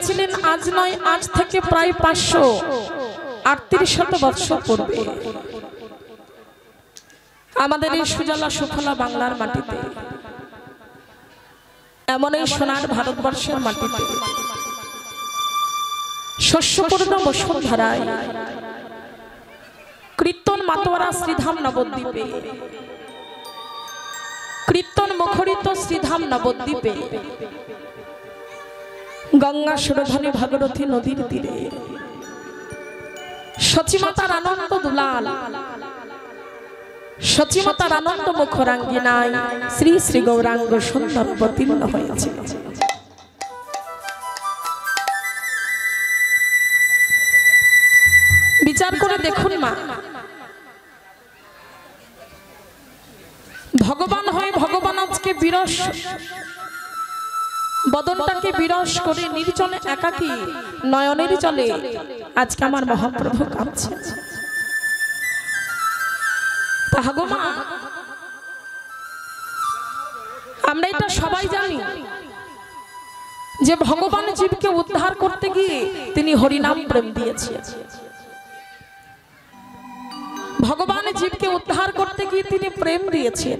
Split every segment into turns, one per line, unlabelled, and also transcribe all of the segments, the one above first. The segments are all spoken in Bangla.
এসেছিলেন আজ নয়, আজ থেকে প্রায় 538 বৎসর পূর্বে আমাদের এই সুজলা সুফলা বাংলার মাটিতে, এমন এই সোনার ভারতবর্ষের মাটিতে শস্যপূর্ণ বসুন্ধরায় কীর্তন মাতোয়ারা শ্রীধাম নবদ্বীপে, কীর্তন মুখরিত শ্রীধাম নবদ্বীপে গঙ্গা সুরধনী ভাগীরথী নদীর তীরে সচিমাতার আনন্দ দুলাল, সচিমাতার আনন্দ মুখরাঙ্গিনায় শ্রী শ্রী গৌরাঙ্গ সুন্দর অবতীর্ণ হয়েছিল। বিচার করে দেখুন মা, ভগবান হয়ে ভগবান আজকে বিরস বদনটাকে বিরস করে নির্জনে একাকী নয়নের জলে আজকে আমার মহাপ্রভু কাঁদছে। তাহাগো মা, আমরা এটা সবাই জানি যে ভগবান জীবকে উদ্ধার করতে গিয়ে তিনি হরিনাম প্রেম দিয়েছেন। ভগবান জীবকে উদ্ধার করতে গিয়ে তিনি প্রেম দিয়েছেন,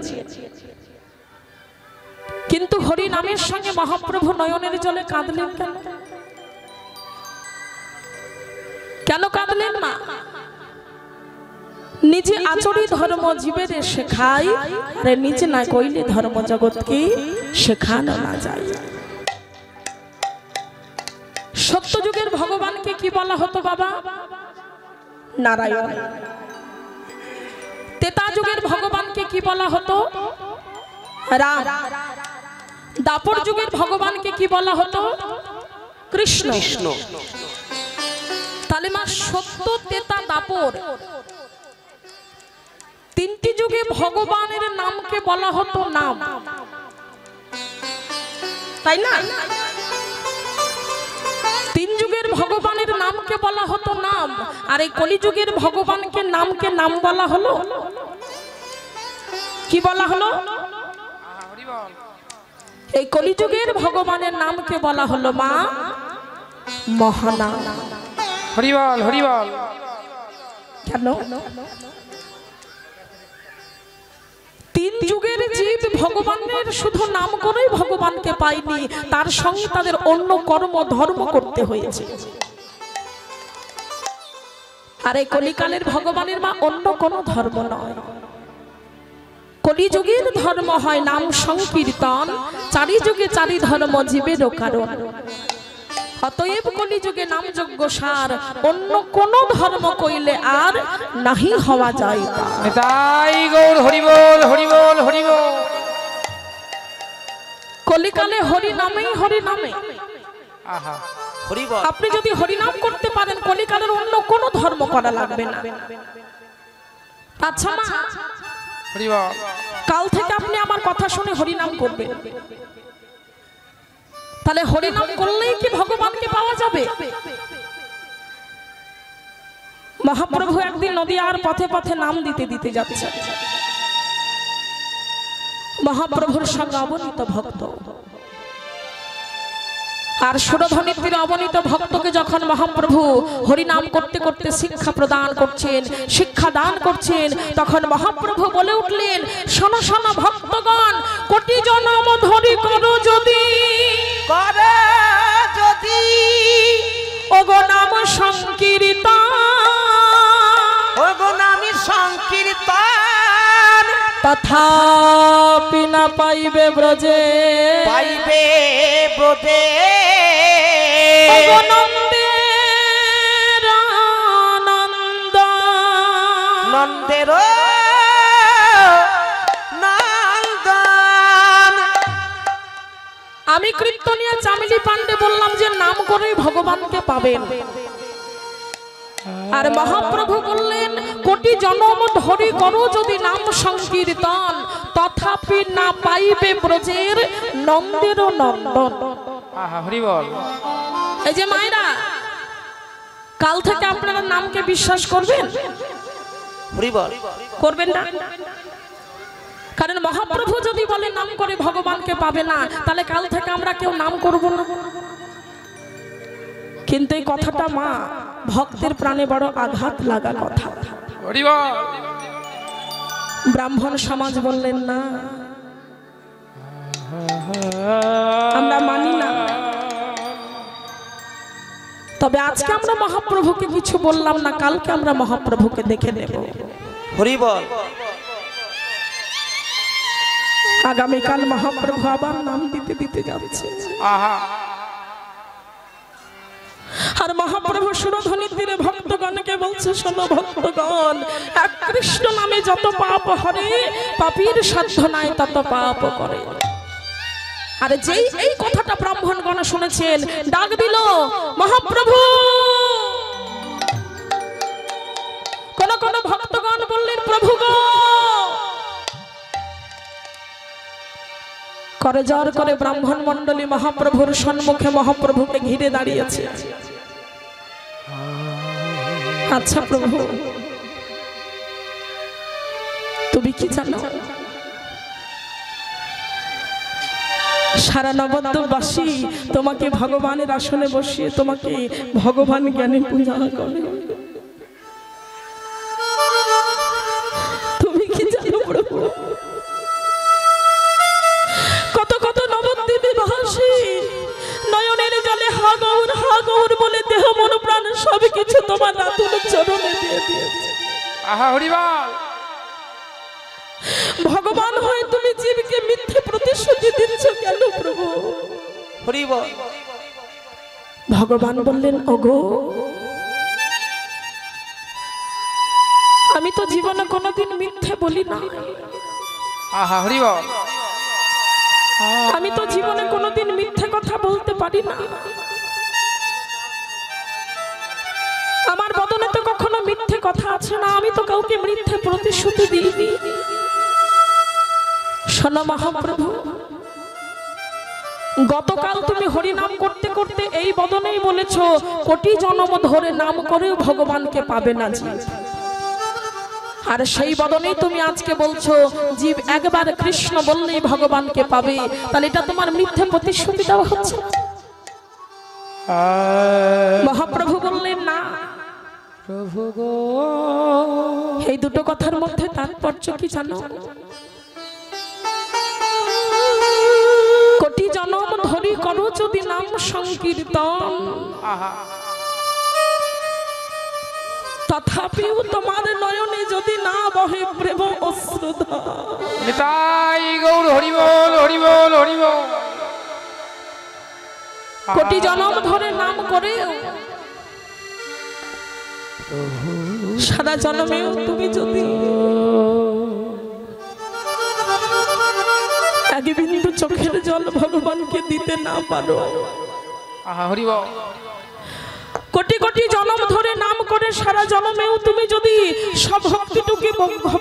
কিন্তু হরি নামের সঙ্গে মহাপ্রভু নয়নের জলে কাঁদলেন কেন? কেন কাঁদলেন মা? নিজে আচরি ধর্ম জীবের শেখাই, আর নিজে না কইলে ধর্ম জগৎকে শেখানো না যায়। সত্যযুগের ভগবানকে কি বলা হতো বাবা? নারায়ণ। তেতা যুগের ভগবানকে কি বলা হতো? রাম। দাপর যুগের ভগবানকে কি বলা হতো? কৃষ্ণ। তাহলে মা সত্য, তেতা, দাপর তিনটি যুগে ভগবানের নামকে বলা হতো নাম, তাই না? তিন যুগের ভগবানের নামকে বলা হতো নাম, আর এই কলিযুগের ভগবানকে নামকে নাম বলা হলো কি বলা হলো? এই কলিযুগের ভগবানের নামকে বলা হলো মা মহানাম।
হরি বল, হরি বল।
কেন? তিন যুগের জীব ভগবানের শুধু নাম করেই ভগবানকে পায়নি, তার সঙ্গে তাদের অন্য কর্ম ধর্ম করতে হয়েছে। আর এই কলিকালের ভগবানের মা অন্য কোনো ধর্ম নয়। কলিযুগের ধর্ম হয় নাম সংকীর্তন, চারি যুগে চারি ধর্ম জীবেরও কারণ। অতএব কলিযুগে নাম যজ্ঞ সার, অন্য কোন ধর্ম কইলে আর নাহি হওয়া যায়।
তাই গৌর হরি বল, হরি বল, হরি বল।
কলিকালে হরি নামেই হরি নামে।
আহা, হরি বল।
আপনি যদি হরি নাম করতে পারেন, কলিকালের অন্য কোন ধর্ম করা লাগবে না। আচ্ছা মা,
হরি বল।
কাল থেকে আপনি আমার কথা শুনে হরি নাম করবেন। তাহলে হরি নাম করলেই কি ভগবানকে পাওয়া যাবে? মহাপ্রভু একদিন নদীয়ার পথে পথে নাম দিতে দিতে যাচ্ছে। মহাপ্রভুর সঙ্গে অবনীত ভক্ত, আর সুরধনীর তীরে অবনীত ভক্তকে যখন মহাপ্রভু হরিনাম করতে করতে শিক্ষা প্রদান করছেন, শিক্ষা দান করছেন, তখন মহাপ্রভু বলে উঠলেন, শোনো শোনো ভক্তগণ, কোটি জনম ধরি করো যদি, ওগো নাম সংকীর্তন,
ওগো নাম সংকীর্তন,
তথাপি না পাইবে ব্রজে,
পাইবে ব্রজে,
ওগো নন্দের নন্দ,
নন্দের নন্দন।
আমি কীর্তনিয়া চামেলি পান্ডে বললাম যে নাম করেই ভগবানকে পাবেন, আর মহাপ্রভু বললেন কোটি জনম ধরি করো যদি নাম সংকীর্তন, তথাপি না পাইবে ব্রজের নন্দের নন্দন।
আহা, হরি বল।
এই যে মায়েরা, কাল থেকে আপনারা নামকে বিশ্বাস করবেন?
হরি বল।
করবেন না? কারণ মহাপ্রভু যদি বলে নাম করে ভগবানকে পাবে না, তাহলে কাল থেকে আমরা কেউ নাম করব না। কিন্তু এই কথাটা মা ভক্তের প্রাণে বড় আঘাত লাগা কথা।
হরি বল।
ব্রাহ্মণ সমাজ বললেন না, আমরা মানি না। তবে আজকে আমরা মহাপ্রভুকে কিছু বললাম না, কালকে আমরা মহাপ্রভুকে দেখে নেব।
হরি বল।
আগামীকাল মহাপ্রভু আবার নাম দিতে দিতে যাচ্ছে।
আহা
আর মহাপ্রভু সুরধ্বনি তীরে ভক্তগণকে বলছে, শোনো ভক্তগণ, এক কৃষ্ণ নামে যত পাপ হরে, পাপীর সাধ্য নাই তত পাপ করে। আর যেই এই কথাটা ব্রাহ্মণগণ শুনেছেন, ডাক দিল মহাপ্রভু। কোন কোন ভক্তগণ বললেন, প্রভু গো। করে জোর করে ব্রাহ্মণ মণ্ডলী মহাপ্রভুর সম্মুখে মহাপ্রভুকে ঘিরে দাঁড়িয়েছে। আচ্ছা প্রভু, তুমি কি জানো সারা নবদ্বীপবাসী তোমাকে ভগবানের আসনে বসিয়ে তোমাকে ভগবান জ্ঞানে পূজা করে? তুমি কি জানো প্রভু, কত কত নবদ্বীপবাসী নয়নের জলে হা গৌর বলে দেহ মন প্রাণ সবকিছু তোমার রাতুল চরণে দিয়ে দিয়েছে।
আহা হরি বল।
ভগবান হয়ে তুমি জীবকে মিথ্যে প্রতিশ্রুতি দিচ্ছ কেন প্রভু?
হরি বল।
ভগবান বললেন, ওগো, আমি তো জীবনে কোনোদিন মিথ্যে বলি না।
আহা হরি বল।
আমি তো জীবনে কোনোদিন মিথ্যে কথা বলতে পারি না। আমার বদনে তো কখনো মিথ্যে কথা আছে না। আমি তো কাউকে মিথ্যে প্রতিশ্রুতি দিইনি। শোনো মহাপ্রভু, গতকাল তুমি হরি নাম করতে করতে এই বদনেই বলেছ, কোটি জন্ম ধরে নাম করেও ভগবানকে পাবে না জীব। আর সেই বদনেই তুমি আজকে বলছো জীব একবার কৃষ্ণ বললেই ভগবানকে পাবে। তাহলে এটা তোমার মিথ্যে প্রতিশ্রুতি দেওয়া হচ্ছে। মহাপ্রভু বললেন, না
প্রভু গো,
এই দুটো কথার মধ্যে তাৎপর্য কি জানো? কোটি জনম ধরি করো যদি নাম সংকীর্তন, তথাপিও তোমার নয়নে যদি না বহে প্রেম অশ্রুধারা।
নিতাই গৌর হরি বল, হরি বল, হরি বল।
কোটি জনম ধরে নাম করে সারা জন্মেও তুমি যদি এক বিন্দু চোখের জল ভগবানকে দিতে না পারো,
আহা হরি বল।
কোটি কোটি জন্ম ধরে নাম করে সারা জন্মেও তুমি যদি সব ভক্তিটুকু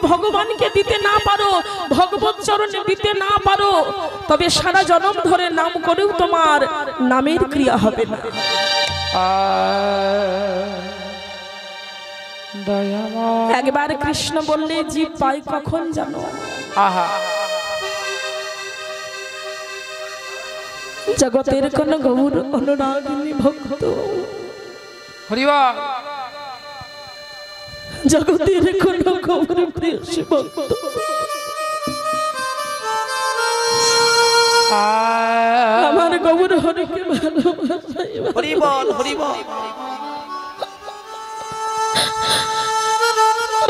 ভগবানকে দিতে না পারো, ভগবত চরণে দিতে না পারো, তবে সারা জন্ম ধরে নাম করেও তোমার নামের ক্রিয়া হবে না। একবার কৃষ্ণ বললে জীব পাই কখন জানো?
আহা
জগতের কোন গৌর অনুরাগিনী ভক্ত,
হরি বল।
জগতের কোন গৌর প্রেয়সী ভক্ত আমার গৌর হরিকে ভালোবাসে।
হরি বল, হরি বল।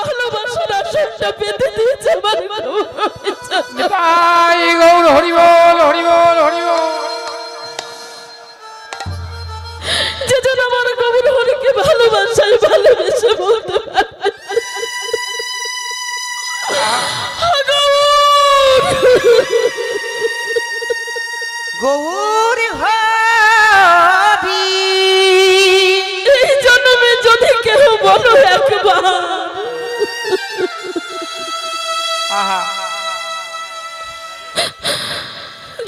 ভালোবাসার আসনটা পেতে দিয়েছে আমার গৌর।
নিতাই গৌর হরি বল, হরি বল, হরি বল।
যেজন আমার গৌর হরিকে ভালোবাসায় ভালোবেসে বলতে পারে,
গৌর হরি।
এই জন্মে যদি কেউ বলো একবার,
আহা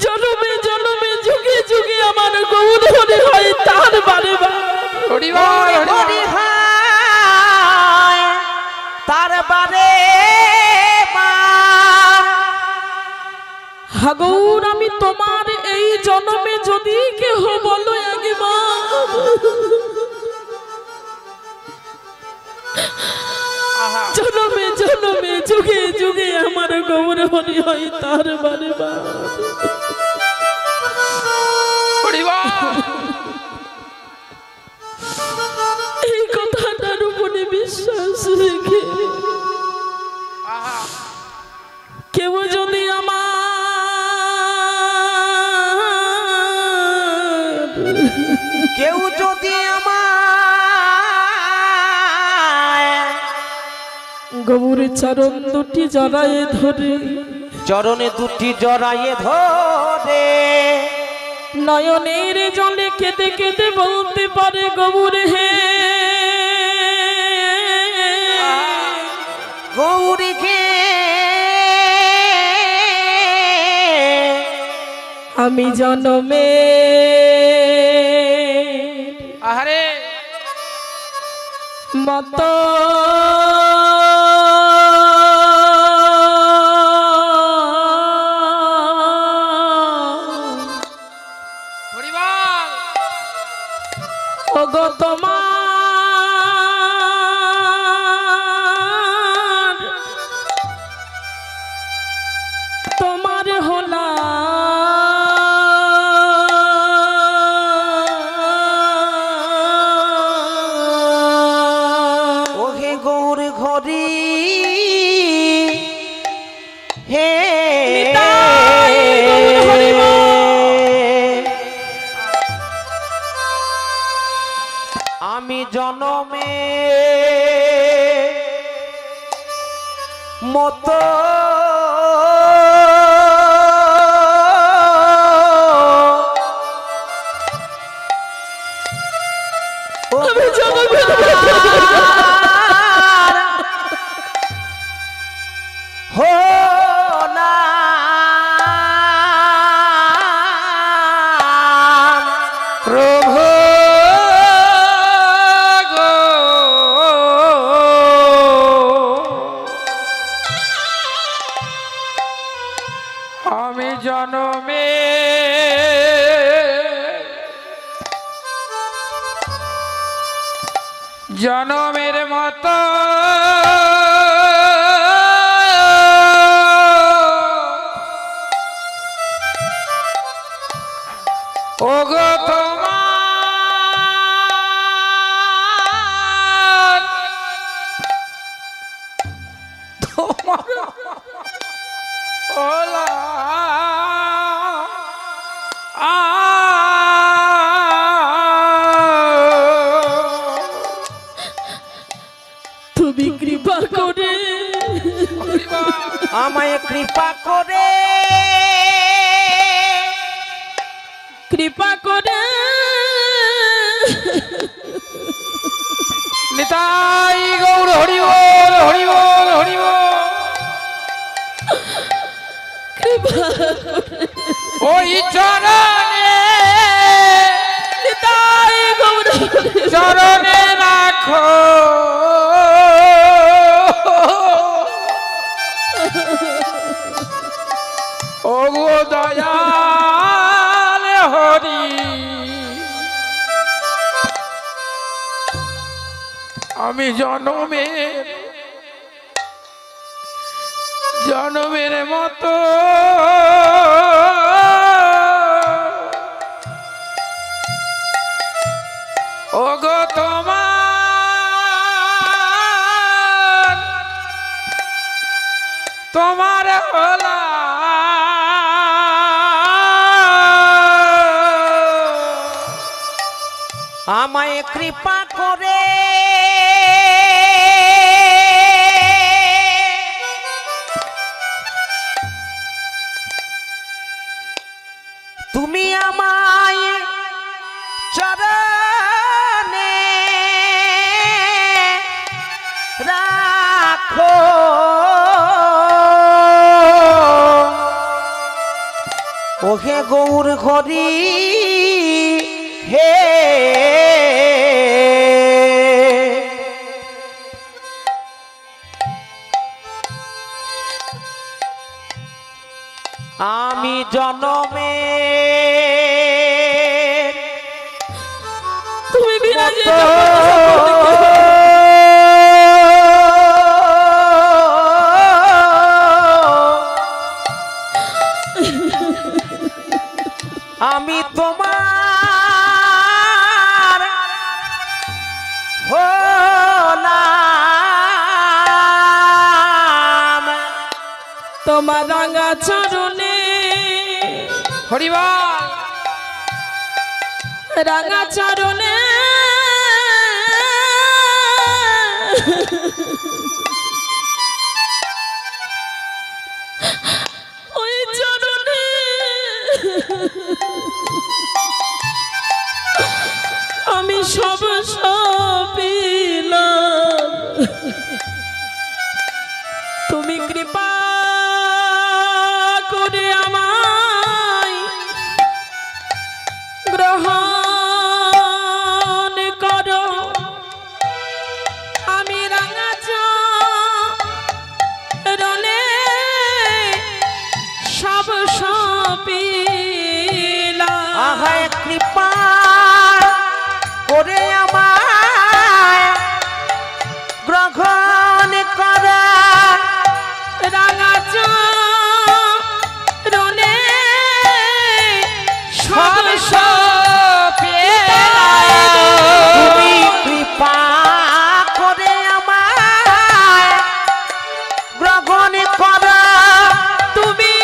জন্মে জন্মে যুগে যুগে আমার গৌর হরি হয় তার বারে বারে।
হরি বল, হরি বল।
হরি হরি।
মানে গৌর হরি হয় তার মানে এই কথাটার উপরে বিশ্বাস রেখে কেউ যদি
কেউ যদি
গৌরের চরণ দুটি জড়ায়ে ধরে
চরণে দুটি জড়ায়ে ধরে
নয়নের জলে কেঁদে কেঁদে বলতে পারে গৌরে হে
গৌরীকে
আমি জনমে
আহারে
মত
হরিবল
ওগো তোমার হলা
ওহে গৌর ঘরি হে
নিতাই গৌর হরিবল।
আমি জনমে মতো
আমি জনমে
প্রভু গো আমি জনমে জনমের মতো ওগো তোমার ওলা
তুমি কৃপা করে
আমায় কৃপা করে
কৃপা করে
নিতাই গৌর হরিবল হরিবল হরিবল
কৃপা
ওই চরণে
নিতাই গৌর
চরণে রাখো ওগো দয়াল হরি আমি জনমের মতো ওগো তোমার হলা
আমায় কৃপা করে তুমি আমায় চরণে রাখো ওহে গৌর ঘরি হে আমি জনমে
তুমি বিরাজে
তোমার হলাম
তোমার রাঙা চরণে
হরিবল
রাঙা চরণে ওই চরণে আমি সব সপিলাম তুমি কৃপা করে আমায় গ্রহণ করো আমি রাঙা চরণে সব সপিলাম
আহায় কৃপা করে আমায় গ্রহণ করা
রাঙা চরণে সব
তুমি কৃপা করে আমায় গ্রহণ করা
তুমি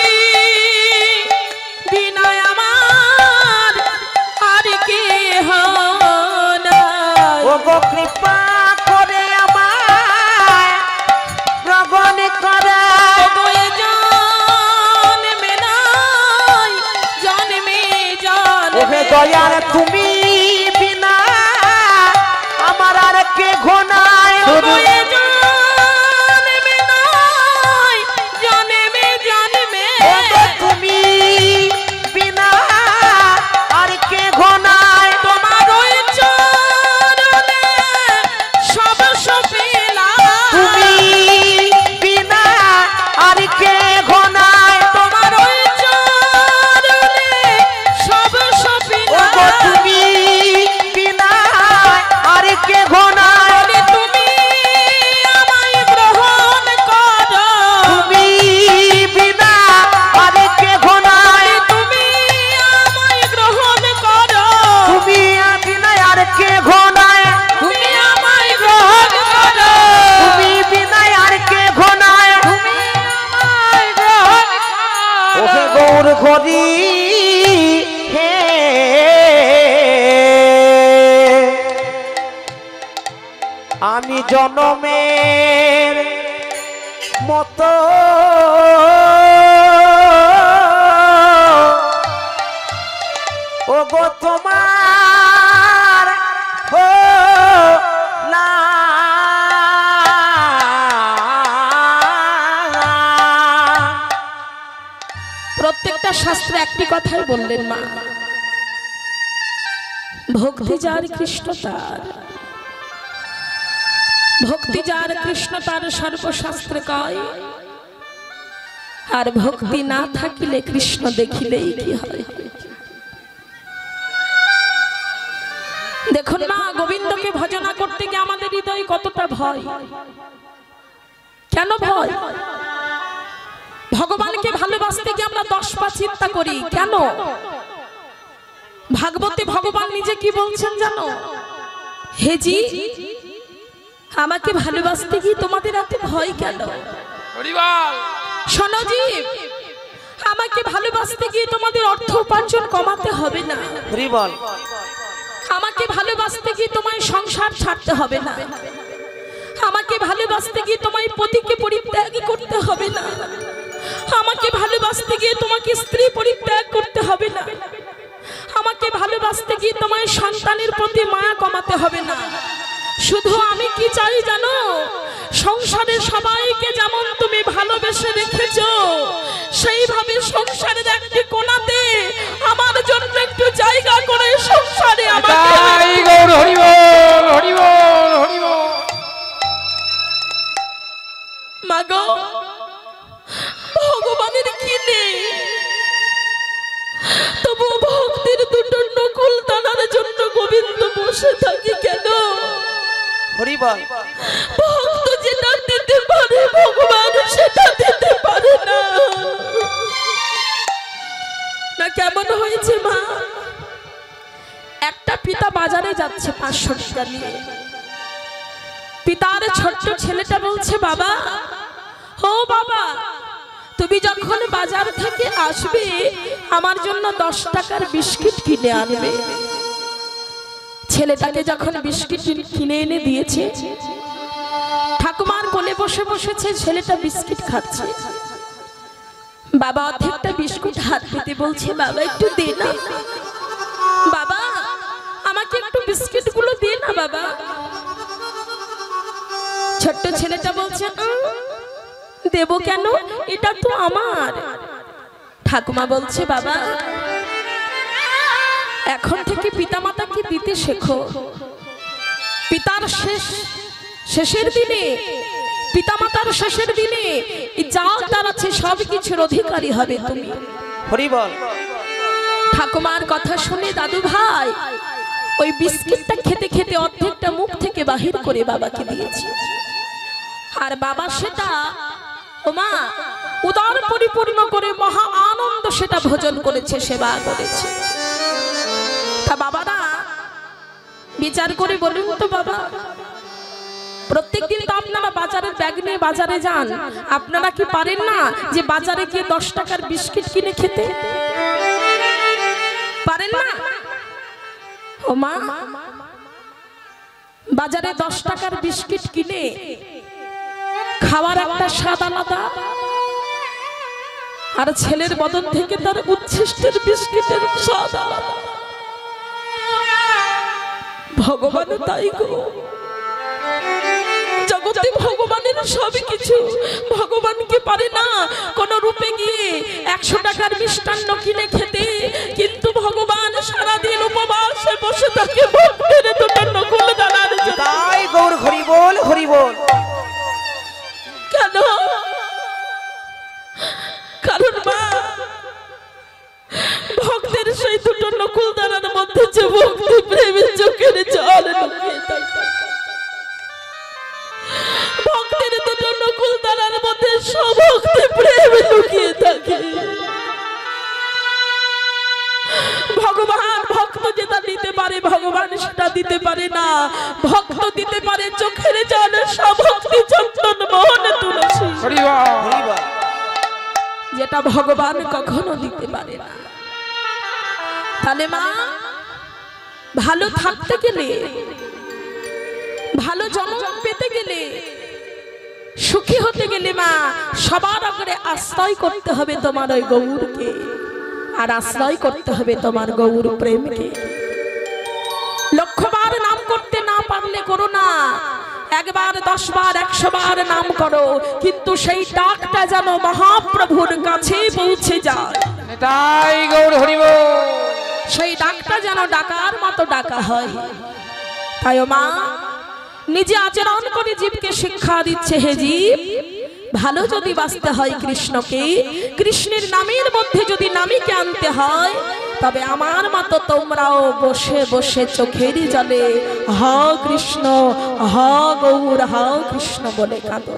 বিনয় আমার আর কে
ও গো কৃপা করে আমায় গ্রহণ করা ওহে দয়ার তুমি বিনা আমার আর কে ঘনায় তুমি বিনা আর কে ঘনায়
তোমার ওই চরণে সব সপিলাম
তুমি বিনা আর কে ঘনায়
তোমার ওই চরণে সব
ওগো
সপিলাম
তুমি বিনা আর কে ঘনায়
বলে তুমি আমায় গ্রহণ করো
তুমি বিনা আর কে ঘনায়
তুমি আমায় গ্রহণ করো
তুমি বিনা আর কে ঘনায়
তুমি আমায় গ্রহণ করো
তুমি বিনা আর কে ঘনায়
তুমি আমায় গ্রহণ করো
ওহে গৌর হরি হে আমি জনমের মতো ওগো তোমার হলাম
প্রত্যেকটা শাস্ত্রে একটি কথাই বললেন মা ভক্তি যার কৃষ্ণ তার ভক্তি যার কৃষ্ণ তার সর্বশাস্ত্রে কয় আর ভক্তি না থাকিলে কৃষ্ণ দেখিলেই কি হয় দেখুন মা গোবিন্দকে ভজনা করতে গিয়ে আমাদের হৃদয়ে কতটা ভয় কেন ভয় ভগবানকে ভালোবাসতে গিয়ে আমরা 10 পা চিন্তা করি কেন ভাগবতে ভগবান নিজে কি বলছেন জানো হে জি আমাকে ভালোবাসতে গিয়ে তোমাদের এত ভয় কেন
হরিবল
শোনো জি আমাকে ভালোবাসতে গিয়ে তোমাদের অর্থ উপার্জন কমাতে হবে না
হরিবল
আমাকে ভালোবাসতে গিয়ে তোমায় সংসার ছাড়তে হবে না আমাকে ভালোবাসতে গিয়ে তোমায় পতিকে পরিত্যাগ করতে হবে না আমাকে ভালোবাসতে গিয়ে তোমাকে স্ত্রী পরিত্যাগ করতে হবে না আমাকে ভালোবাসতে গিয়ে তোমায় সন্তানের প্রতি মায়া কমাতে হবে না শুধু আমি কি চাই জানো সংসারে সবাইকে যেমন তুমি ভালোবেসে রেখেছো সেইভাবে সংসারের একটি কোণাতে আমার জন্য একটু জায়গা করে সংসারে আমাকে
তাই গৌর হরিবল হরিবল হরিবল
মাগো ভগবানের কি নেই তবু ভক্তির দুটো নকুল টানার জন্য গোবিন্দ বসে থাকি কেন
হরিবল
ভক্ত যেটা দিতে পারে ভগবান সেটা দিতে পারে না না কেমন হয়েছে মা একটা পিতা বাজারে যাচ্ছে 500 টাকা নিয়ে। পিতার ছোট্ট ছেলেটা বলছে, বাবা, ও বাবা, তুমি যখন বাজার থেকে আসবে আমার জন্য 10 টাকার বিস্কিট কিনে আনবে। ছেলেটাকে যখন বিস্কিট কিনে এনে দিয়েছে, ঠাকুমার কোলে বসে বসেছে, ছেলেটা বিস্কিট খাচ্ছে। বাবা অর্ধেকটা বিস্কুট হাত পেতে বলছে, বাবা একটু দে না, বাবা আমাকে একটু বিস্কিট গুলো দে না বাবা। ছোট্ট ছেলেটা বলছে, দেব কেন, এটা তো আমার। ঠাকুমা বলছে, বাবা এখন থেকে পিতামাতাকে দিতে শেখো। পিতার শেষের দিনে, পিতামাতার শেষের দিনে যা তার আছে সব কিছুর অধিকারী হবে তুমি।
হরি বল।
ঠাকুমার কথা শুনে দাদু ভাই ওই বিস্কিটটা খেতে খেতে অর্ধেকটা মুখ থেকে বাহির করে বাবাকে দিয়েছে। আর বাবা সেটা ওমা উদার পরিপূর্ণ করে মহা আনন্দ সেটা ভোজন করেছে, সেবা করেছে। তা বাবারা বিচার করে বলুন তো বাবা, প্রত্যেকদিন তো আপনারা বাজারের ব্যাগ নিয়ে বাজারে যান, আপনারা কি পারেন না যে বাজারে গিয়ে 10 টাকার বিস্কিট কিনে খেতে? পারেন না? ও মা, বাজারে 10 টাকার বিস্কিট কিনে খাওয়ার একটা স্বাদ আলাদা, আর ছেলের বদন থেকে তার উচ্ছিষ্টের বিস্কিটের স্বাদ আলাদা। ভগবান তাই গো, জগতে ভগবানের সবই কিছু। ভগবানকে পারে না কোন রূপে গিয়ে 100 টাকার মিষ্টান্ন কিনে খেতে, কিন্তু ভগবান সারাদিন উপবাসে বসে থাকে ভক্তের দুটো নকুল দানার জন্য।
তাই গৌর হরি বল, হরি বল।
কেন? কারণ মা ভক্তের সেই দুটো নকুল দানার মধ্যে যে ভক্তি প্রেমের চোখের জল লুকিয়ে থাকে, ভক্তের দুটো নকুল দানার মধ্যে সভক্তি প্রেম লুকিয়ে থাকে। ভগবান ভক্ত যেটা দিতে পারে ভগবান সেটা দিতে পারে না। ভক্ত দিতে পারে চোখের জল, সভক্তি চন্দন মোহন তুলসী, যেটা ভগবান কখনো দিতে পারে না। তাহলে মা ভালো থাকতে গেলে, ভালো জন্ম পেতে গেলে, সুখী হতে গেলে মা সবার আগে আশ্রয় করতে হবে তোমার ওই গৌরকে, আর আশ্রয় করতে হবে তোমার গৌর প্রেমকে। 100 বার নাম করতে না পারলে করো না, 1 বার 10 বার 100 বার নাম করো, কিন্তু সেই ডাকটা যেন মহাপ্রভুর কাছে পৌঁছে যায়।
তাই গৌর হরি বল।
সেই ডাকটা যেন ডাকার মতো ডাকা হয়। তাই মা নিজে আচরণ করে জীবকে শিক্ষা দিচ্ছে, হে জীব, ভালো যদি বাঁচতে হয় কৃষ্ণকে, কৃষ্ণের নামের মধ্যে যদি নামীকে আনতে হয়, তবে আমার মতো তোমরাও বসে বসে চোখের জলে হ কৃষ্ণ, হ গৌর, হ কৃষ্ণ বলে কাঁদো।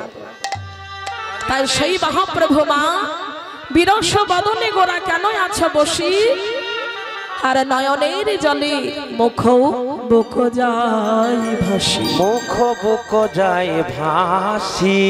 তাই সেই মহাপ্রভু মা বিরস বদনে গোরা কেন আছো বসি, আর নয়নের জলে মুখ বুক যায় ভাসি,
মুখ বুক যায় ভাসি।